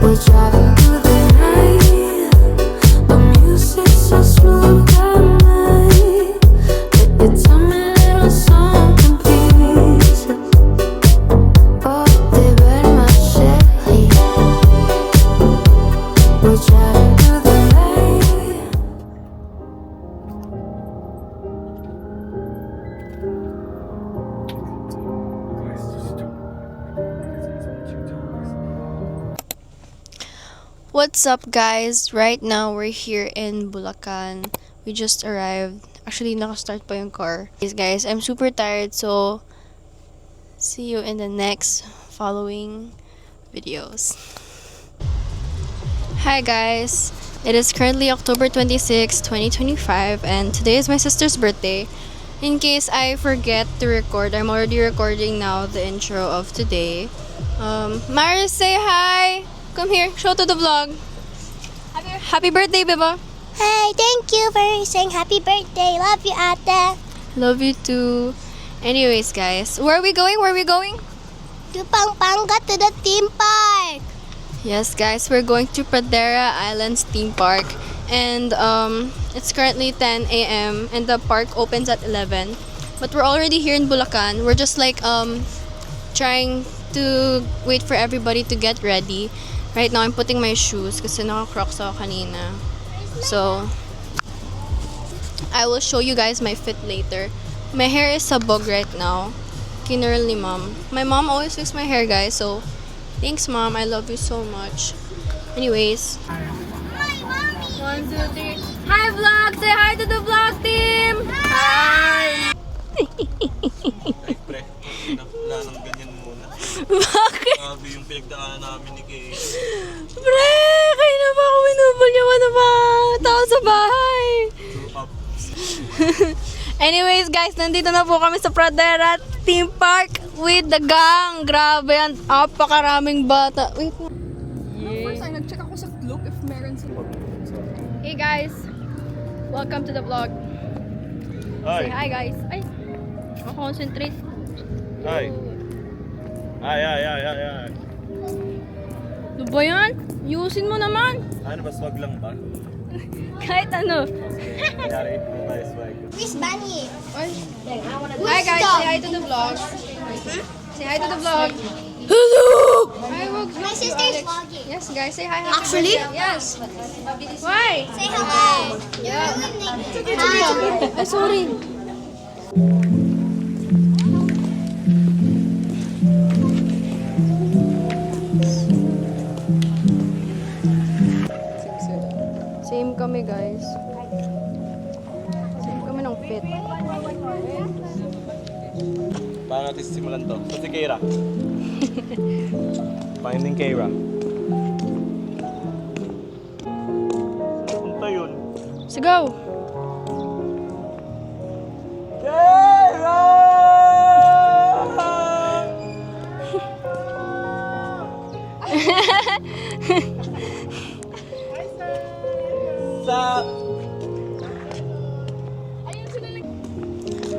We're driving through the night. The music's so smooth at night. Could you tell me a little something, please? Oh, te ver más chérie. We're driving through the night. What's up, guys? Right now we're here in Bulacan. We just arrived. Actually, naka-start pa yung car. Guys, I'm super tired, so see you in the next following videos. Hi guys! It is currently October 26, 2025, and today is my sister's birthday. In case I forget to record, I'm already recording now the intro of today. Maris, say hi! Come here, show to the vlog. Happy birthday, Beba! Hi, thank you for saying happy birthday. Love you, ate. Love you too. Anyways, guys, where are we going? Where are we going? To Pampanga to the theme park. Yes, guys, we're going to Pradera Islands theme park, and it's currently 10 a.m. and the park opens at 11. But we're already here in Bulacan. We're just like trying to wait for everybody to get ready. Right now, I'm putting my shoes kasi naka-crocs ako kanina. So, I will show you guys my fit later. My hair is sabog right now. Kinurl ni mom. My mom always fixes my hair, guys. So, thanks, mom. I love you so much. Anyways. 1, 2, 3. Hi, vlog! Say hi to the vlog team! Hi! Ay, pre. Wala nang ganyan muna. Bakit? Grabe yung pinagdaanan namin ni Kay. Pre! Kayo na ba ako minubol niyo? Ano ba? Tao sa bahay! Anyways, guys, nandito na po kami sa Pradera Theme Park with the gang. Grabe yan. Apakaraming bata. Wait na. First time, nag-check ako sa Klook if meron sila. Hey, guys. Welcome to the vlog. Say hi, guys. Ay, concentrate. Hi. Ay. Ano ba yan? Yusin mo naman. Ano ba, swag lang ba? Kahit ano. Nangyari, hindi tayo swag. Miss Bunny. Hi, guys. Say hi to the vlog. Say hi to the vlog. Hello! Hi, vlog. My sister's vlogging. Yes, guys. Say hi. Actually? Yes. Why? Say hello. Yeah. Hi. Ay, sorry. Same kami, guys. Same kami ng fit. Paano natin simulan to? So, si Keira. Finding Keira. Saan punta yun? Sigaw! Keira!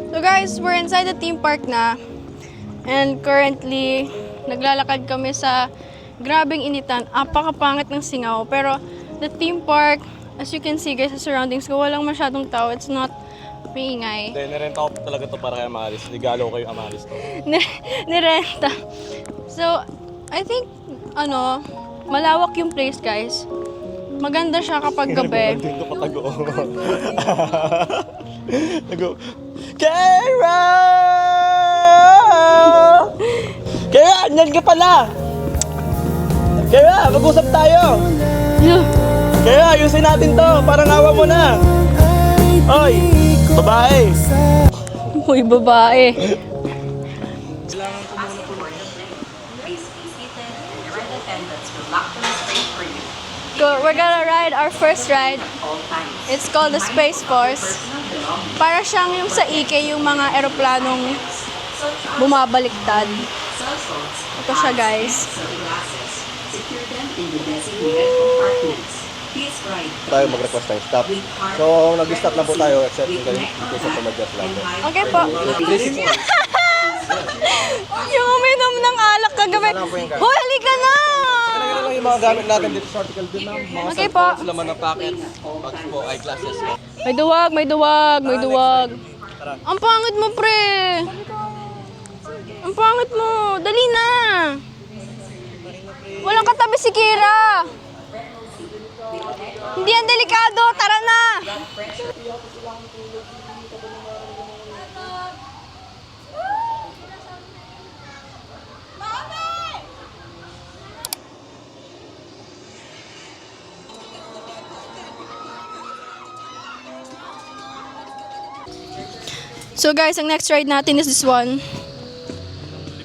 So guys, we're inside the theme park na. And currently, naglalakad kami sa grabing initan. Apakapangit ng singaw. Pero the theme park, as you can see guys, sa surroundings ko, walang masyadong tao. It's not maingay. Hindi, nirenta ko talaga to para kay Amaris. Regalo ko kayo Amaris to. Nirenta. So, I think, malawak yung place, guys. Maganda siya kapag gabi. Dito patago. Tago. Keira! Keira, andyan ka pala! Keira, mag-usap tayo! Keira, ayusin natin to. Parang awa mo na. Oy, babae. Uy, babae. We're gonna ride our first ride. It's called the Space Force. Para siyang yung sa IKE, yung mga eroplanong bumabaliktad. Ito siya, guys. Tayo mag-request ng stop. So, nag-stop na po tayo except in case of mag-just lang. Okay po. Yung uminom ng alak kagabi. Hoy, halika na! yung mga gamit natin dito sa article din na mga Okay po. cellphones, laman ng packet, bags po, eyeglasses. May duwag, may duwag, may duwag. Ang pangit mo, pre. Ang pangit mo. Dali na. Walang katabi si Kira. Hindi yan delikado. Tara na. So guys, ang next ride natin is this one.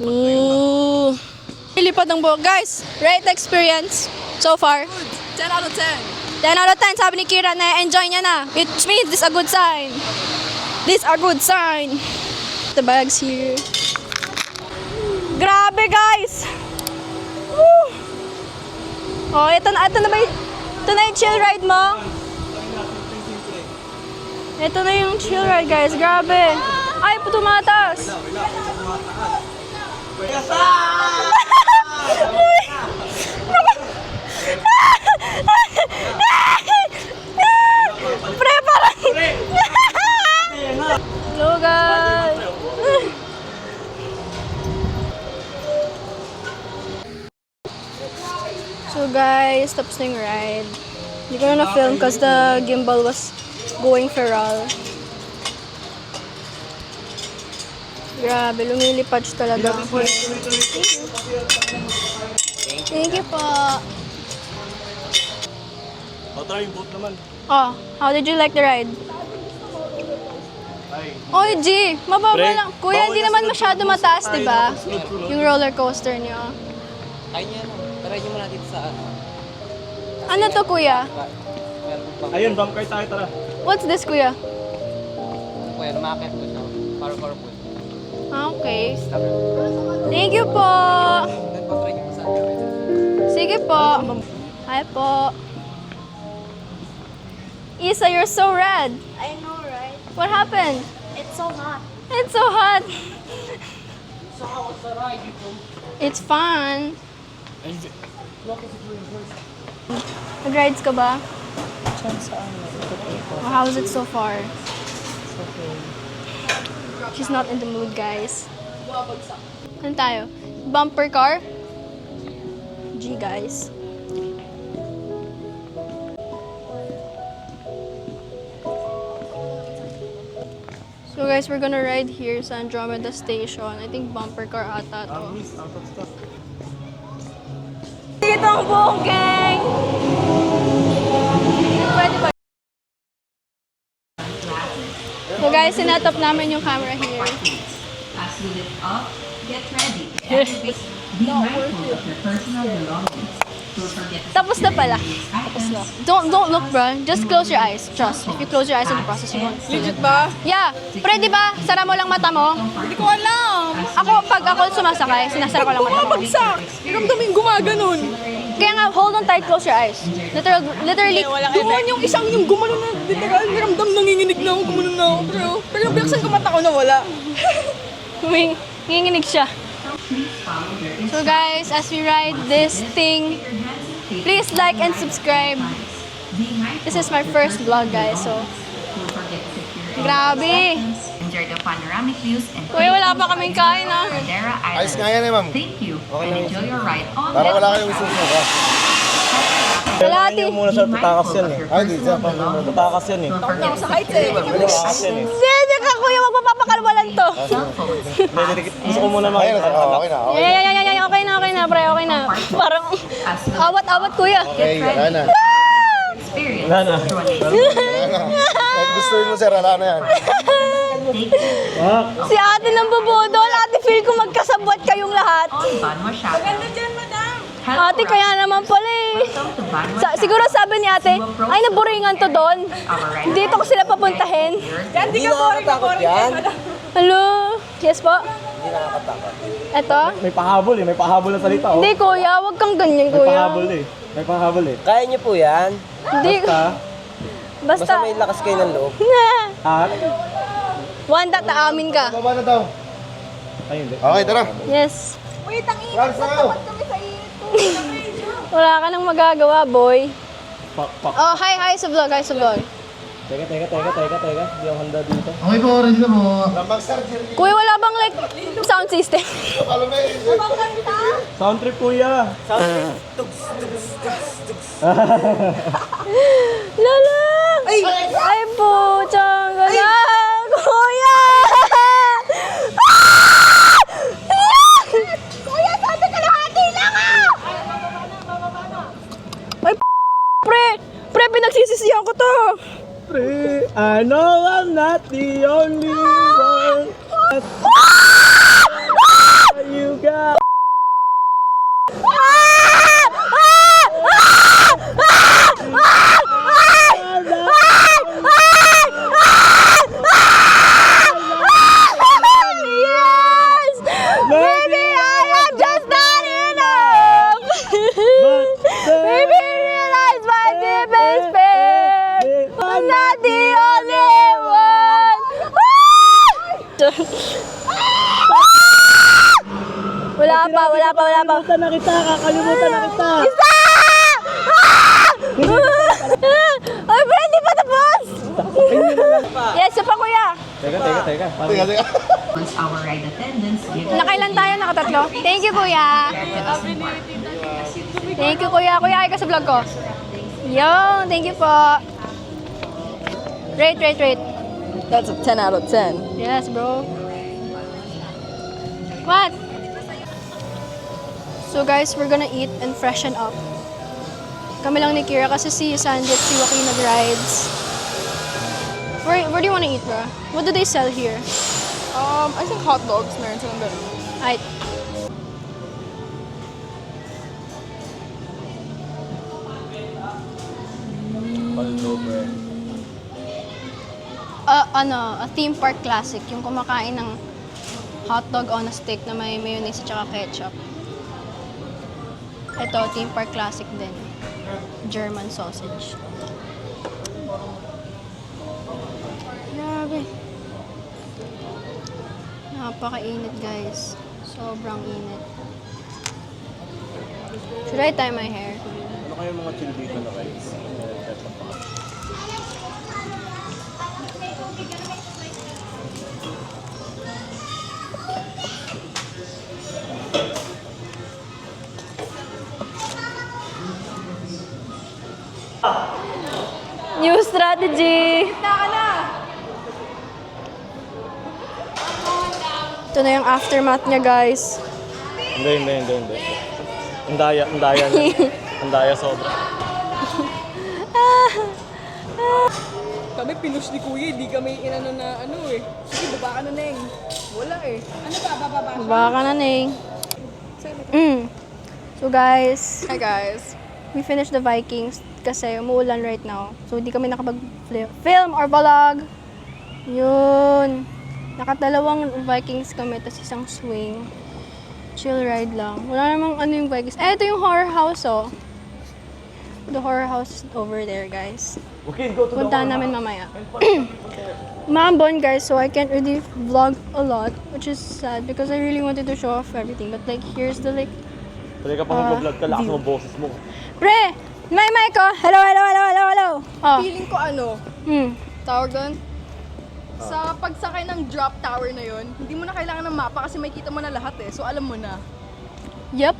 Ooh. Lilipad ng buhok. Guys, rate the experience so far. 10 out of 10. 10 out of 10, sabi ni Kira na enjoy niya na. It means this is a good sign. This a good sign. The bags here. Grabe guys! Woo! Oh, ito na ba ito na yung chill ride mo? Ito na yung chill ride guys, grabe. Ay, tumataas. Pre, parang... Hello guys! So guys, tapos na yung ride. Hindi ko na na-film because the gimbal was going feral. Grabe, lumilipad siya talaga. Thank you po. Try yung boat naman. Oh, how did you like the ride? Oy, G, mababa Pre, lang. Kuya, hindi naman masyado mataas, di ba? Yung roller coaster niyo. Ay niya, try niyo muna dito sa Ano to, kuya? Ayun, bump car tayo, tara. What's this, kuya? Kuya, lumakit ko siya. Para po. Ah, okay. Thank you po. Then pa-try niyo sa akin. Sige po. Hi po. Isa, you're so red. I know, right? What happened? It's so hot. It's so hot. It's fun. Nag-rides ka ba? Oh, how is it so far? She's not in the mood, guys. Ano tayo? Bumper car? G, guys. So guys, we're gonna ride here sa Andromeda Station. I think bumper car ata to. Dito ang buong gang! Pwede ba? So guys, sinetop namin yung camera here. As we lift up, get ready. Be mindful of your personal belongings. Don't forget to Tapos na pala. Tapos na. Don't look, bro. Just close your eyes. Trust. If you close your eyes in the process, you won't. Legit ba? Yeah. Pre, di ba? Sara mo lang mata mo. Hindi ko alam. Pag ako sumasakay, sinasara ko lang mata mo. Bumabagsak. Iramdam mo yung gumaganon. Kaya nga, hold on tight, close your eyes. Literally, Doon yung isang yung gumano na literal. Iramdam nanginginig na ako, gumano na ako. Pero biyaksan ko mata ko na wala. nginginig siya. So guys, as we ride this thing, please like and subscribe. This is my first vlog, guys, so grabe. enjoy the panoramic views and Kuya, wala pa kaming kain, ah. Caldera Ayos Island. nga yan eh, ma'am. Thank you and enjoy your ride on Para the wala kayong isusuka. Kalahati. Kailangan muna sa tatakas yan eh. Ay, di siya. Tatakas yan eh. Don't forget to Sa heights eh. Tatakas yan eh. Hindi ka, kuya, magpapapakalwalan to. cell phones. Gusto ko muna makita. Okay na, okay. Yeah, okay na, pre, okay na. Parang awat-awat, kuya. Okay, wala na. Experience. Wala na. Join us. Kahit gusto mo sir, wala na yan. Si ate nang bubudol, ate feel ko magkasabot kayong lahat. On Banwa Shopping. Hello, Ate, kaya naman pala eh. welcome to Banwa Siguro sabi ni ate, ay naburingan to doon. Dito ko sila papuntahin. Hindi ka nakakatakot yan. Hello? Yes po? Hindi nakakatakot. Ito? May pahabol eh. May pahabol na salita oh. Hindi kuya, wag kang ganyan May kuya. pahabol eh. May pahabol eh. Kaya niyo po yan. Hindi. Basta Basta. may lakas kayo ng loob. At? Wanda, taamin ka. Baba na daw. Ay, hindi. Okay, tara. Yes. Wait, ang init. Run, Sa sayo. tapat kami sa init ko. Wala ka nang magagawa, boy. Pak. Oh, hi sa vlog, hi sa vlog. Teka. Hindi ako handa dito. Okay po, ready na po. Kuya, wala bang like sound system? Sound trip, kuya. Lala! Ay puchang gala! Kuya! Kuya, sabi ka lahati lang ah! Ay pre, pinagsisisihan ko to. Pre, I know I'm not the only one. You got. Yes! Maybe I am just not enough. Maybe realize my deepest fear. I'm not the only one. Wala pa. Kakalimutan na kita. Isa! Ay, bro, hindi pa tapos! Yes, isa pa, kuya. Teka. Once our ride attendants give Nakailan tayo? Nakatatlo? Thank you, kuya. Thank you, kuya. Kuya, ay ka sa vlog ko. Yo, thank you po. Rate. That's a 10 out of 10. Yes, bro. What? So guys, we're gonna eat and freshen up. Kami lang ni Kira kasi si Sandy at si Joaquin nag-rides. Where do you wanna eat, bro? What do they sell here? I think hot dogs, meron silang ganun. Ay. A theme park classic. Yung kumakain ng hotdog on a stick na may mayonnaise at saka ketchup. Ito, theme park classic din. German sausage. Grabe. Napakainit, guys. Sobrang init. Should I tie my hair? Ano kayo mga chill dito na guys? New strategy! Ito na yung aftermath niya, guys. Hindi. Ang daya niya. Ang daya sobra. Kami pinush ni Kuya, di kami inano na Sige, baba ka na, Neng. Wala eh. Ano ba, bababa siya? Baka na, Neng. So, guys, Hi guys. we finished the Vikings kasi umuulan right now. So, hindi kami nakapag-film or vlog. Yun. Nakadalawang Vikings kami, tapos isang swing. Chill ride lang. Wala namang yung Vikings. Ito yung horror house, oh. The horror house is over there, guys. Okay, go to Puntahan namin mamaya. Maambon, guys, so I can't really vlog a lot, which is sad because I really wanted to show off everything. But, like, here's the, like, Pwede ka pa mag-vlog ka, lakas mo boses mo. Pre! May mic ko! Hello! Oh. Feeling ko tawag doon? Sa pagsakay ng drop tower na yon, hindi mo na kailangan ng mapa kasi makikita mo na lahat eh. So alam mo na. Yup.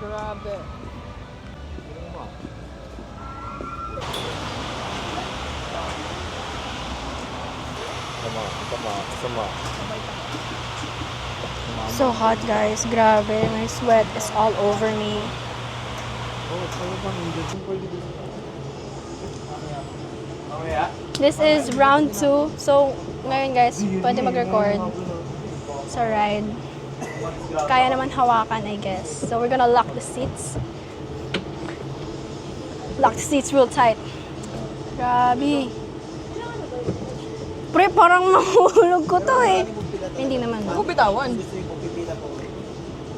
Grabe. Sama. So hot, guys. Grabe. My sweat is all over me. This is round 2. So, ngayon guys, pwede mag-record sa ride. Kaya naman hawakan, I guess. So, we're gonna lock the seats. Lock the seats real tight. Grabe. Pre, parang mahulog ko to eh. Hindi naman. Ako bitawan.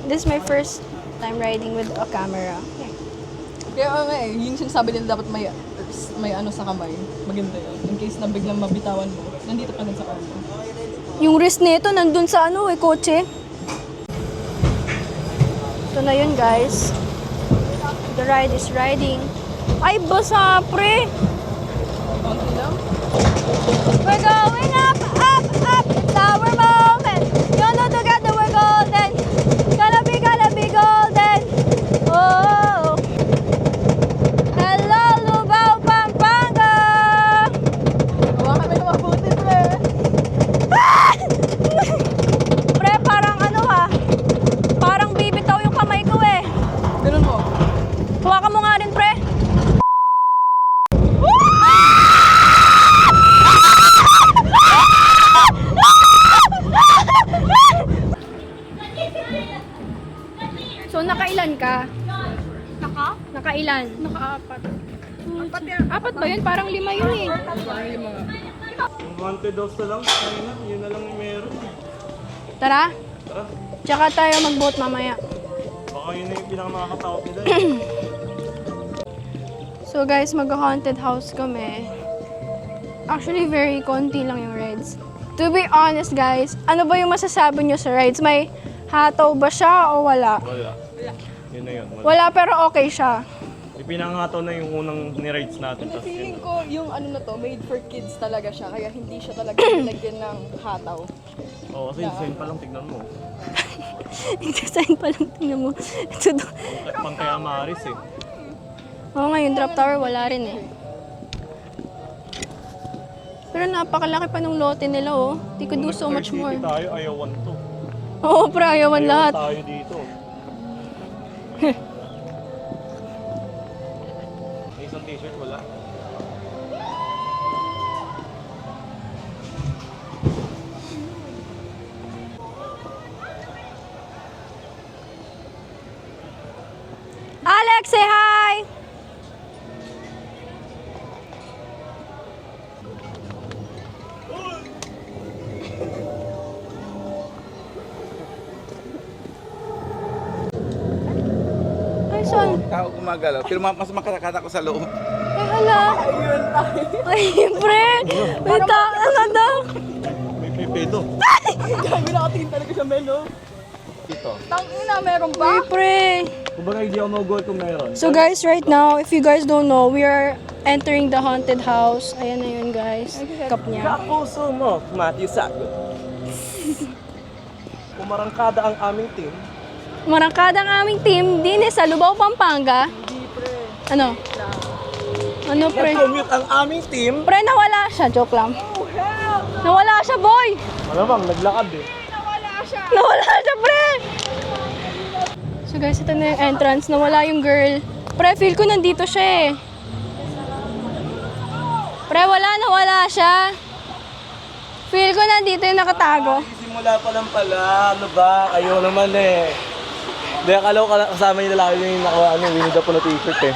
This is my first time riding with a camera. Kaya nga eh, yung sinasabi nila dapat may ano sa kamay. Maganda yun. In case na biglang mabitawan mo, nandito ka din sa kamay. Yung wrist nito nandun sa kotse. Ito na yun, guys. The ride is riding. Ay, basa, pre! We're going up, up, up. It's our moment. You know together we're golden. Gonna be golden. Oh. Hello, Lubao, Pampanga. Gawa kami na mabuti, pre. Pre, parang ano ha? Parang bibitaw yung kamay ko eh. Ganun mo. Hawakan mo nga rin, pre. So, nakailan ka? Nakailan? Naka-apat. Apat ba yun? Parang 5 yun eh. Wanted daw sa lang, yun na lang yung meron. Tara. Tsaka tayo mag-boat mamaya. Baka yun na yung pinakamakakatakot nila. So guys, mag-haunted house kami. Actually, very konti lang yung rides. To be honest guys, ano ba yung masasabi nyo sa rides? May hataw ba siya o wala? Wala. Yun na yun. Wala pero okay siya. Ipinangataw na yung unang ni-rides natin. Tas Feeling yun. ko yung ano na to, made for kids talaga siya. Kaya hindi siya talaga nilagyan ng hataw. Oo, kasi sign pa lang, tignan mo. Design pa lang, tingnan mo. Ito do. Pang kaya Maris eh. Oo nga, yung drop tower wala rin eh. Pero napakalaki pa ng lote nila oh. They could do so much more. City tayo, ayawan to. Oo, pre, ayawan lahat. Tayo dito. May isang t-shirt, wala. Alex, say hi! Ay, saan? Tao gumagalaw, pero mas makakata ko sa loob. Ay, hala. Ay, pre. Wait, ano daw? May pedo. Gabi nakatingin talaga siya, Melo. Dito. Tangina, meron ba? Ay, pre. Kumbaga hindi ako mag-goal kung meron. So guys, right now, if you guys don't know, we are entering the haunted house. Ayan na yun, guys. Kap niya. Kapuso mo, Matthew Sagot. Umarangkada ang aming team. Marangkada ang aming team din sa Lubao, Pampanga. Hindi, pre. Ano? Ano, pre? Nag-commute ang aming team. Pre, nawala siya. Joke lang. Nawala siya, boy! Malamang, naglakad eh. Nawala siya, pre! So guys, ito na yung entrance. Nawala yung girl. Pre, feel ko nandito siya eh. Pre, nawala siya. Feel ko nandito yung nakatago. Simula pa lang pala. Ano ba? Kayo naman eh. Hindi, akala ko kasama yung lalaki yung Winnie the Pooh na t-shirt eh.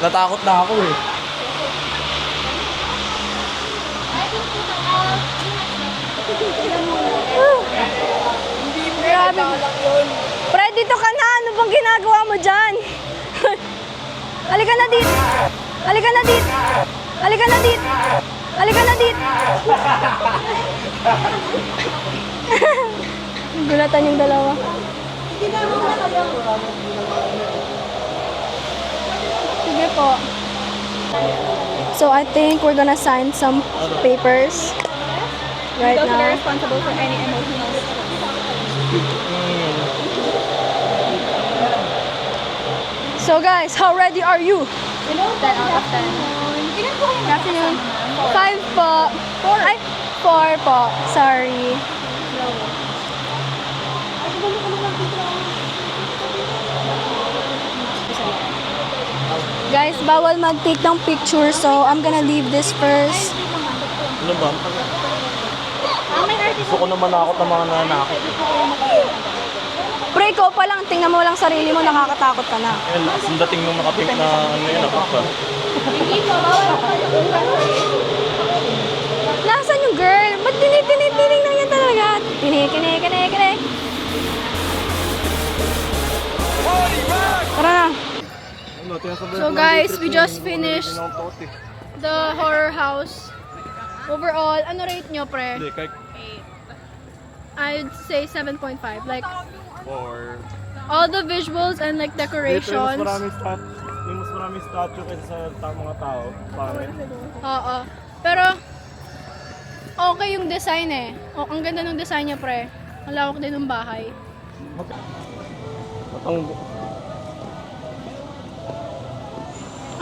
Natakot na ako eh. Grabe. Pre, dito ka na. Ano bang ginagawa mo dyan? Halika na dito. Halika na dito. Halika na dito. Halika na dito. Gulatan yung dalawa. Sige po. So I think we're gonna sign some papers right now. responsible for any emotional. So guys, how ready are you? 10 out of 10. Good afternoon. 5 po. 4. Ay, 4 po. Sorry. Guys, bawal mag-take ng picture, so I'm gonna leave this first. Ano ba? Gusto ko naman nakakot ng mga nanakit. Pre, ikaw pa lang, tingnan mo lang sarili mo, nakakatakot ka na. Ayun, lakas ang dating nung nakapink na ano yun, ako pa. Nasaan yung girl? Ba't tinitig na yan talaga? Kini. Tara na. So guys, we just finished the horror house. Overall, ano rate nyo, pre? Hindi, kahit I'd say 7.5. Like, Or... all the visuals and like Dito decorations. yung mas maraming statue kaysa sa mga tao. Pangit. Oo. Pero, okay yung design eh. O, ang ganda ng design niya, pre. Ang lawak din ng bahay.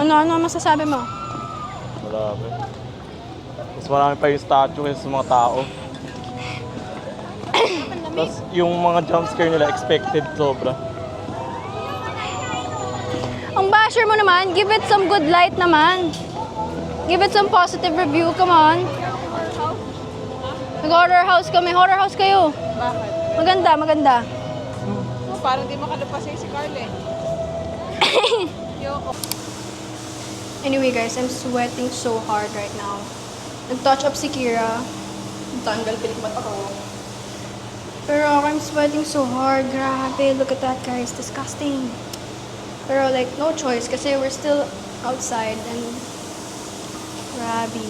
Ano masasabi mo? Marami. Mas marami pa yung statue kaysa sa mga tao. Tapos yung mga jump scare nila expected sobra. Ang basher mo naman, give it some good light naman. Give it some positive review, come on. Nag-horror house kami. Horror house kayo. Bakit? Maganda. Oh, parang di makalabas si Carl eh. Anyway guys, I'm sweating so hard right now. Nag-touch up si Kira. Tanggal pilik mata ko. Pero I'm sweating so hard. Grabe, look at that guys. Disgusting. Pero like, no choice kasi we're still outside and grabe.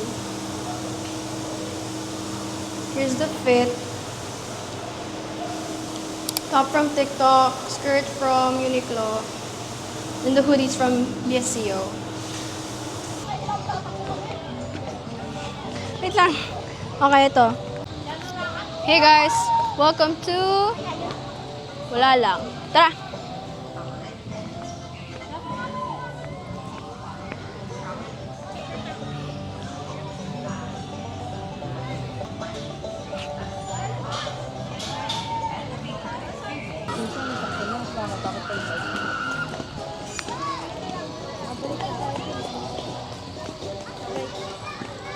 Here's the fit. Top from TikTok, skirt from Uniqlo, and the hoodies from BSCO. Wait lang. Okay, ito. Hey guys, welcome to Wala Lang. Tara!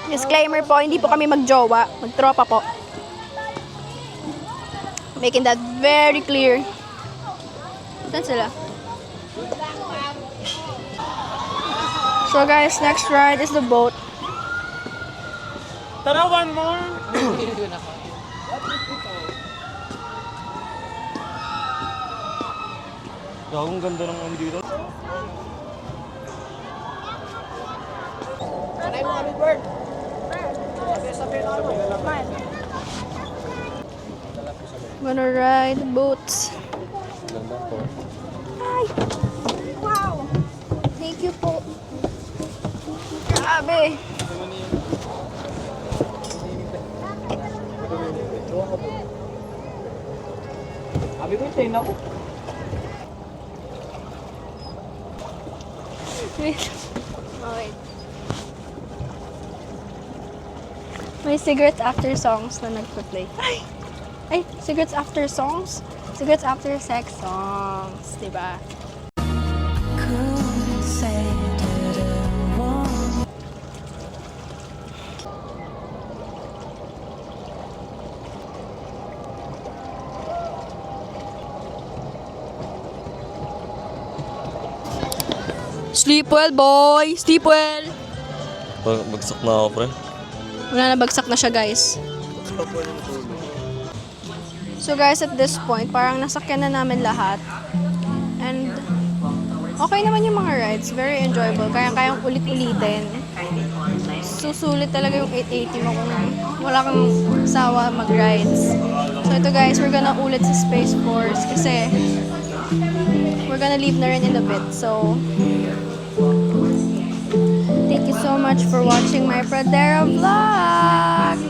Disclaimer po, hindi po kami magjowa. Magtropa po. Making that very clear. Saan sila? So guys, next ride is the boat. Tara, one more! Ang ganda ng andito. Gonna ride the boats. Ganda po. Ay! Wow! Thank you po. Grabe! Happy birthday na ako. Wait. Oh, wait. May cigarettes after songs na nagpa-play. Ay, cigarettes after songs? Cigarettes after sex songs, diba? Sleep well, boy! Sleep well! Bagsak na ako, pre. Wala na, bagsak na siya, guys. So guys, at this point, parang nasakyan na namin lahat. And okay naman yung mga rides. Very enjoyable. Kaya-kayang ulit-ulitin. Susulit talaga yung 880 mo kung wala kang sawa mag-rides. So ito guys, we're gonna ulit sa Space Force kasi we're gonna leave na rin in a bit. So thank you so much for watching my Pradera vlog!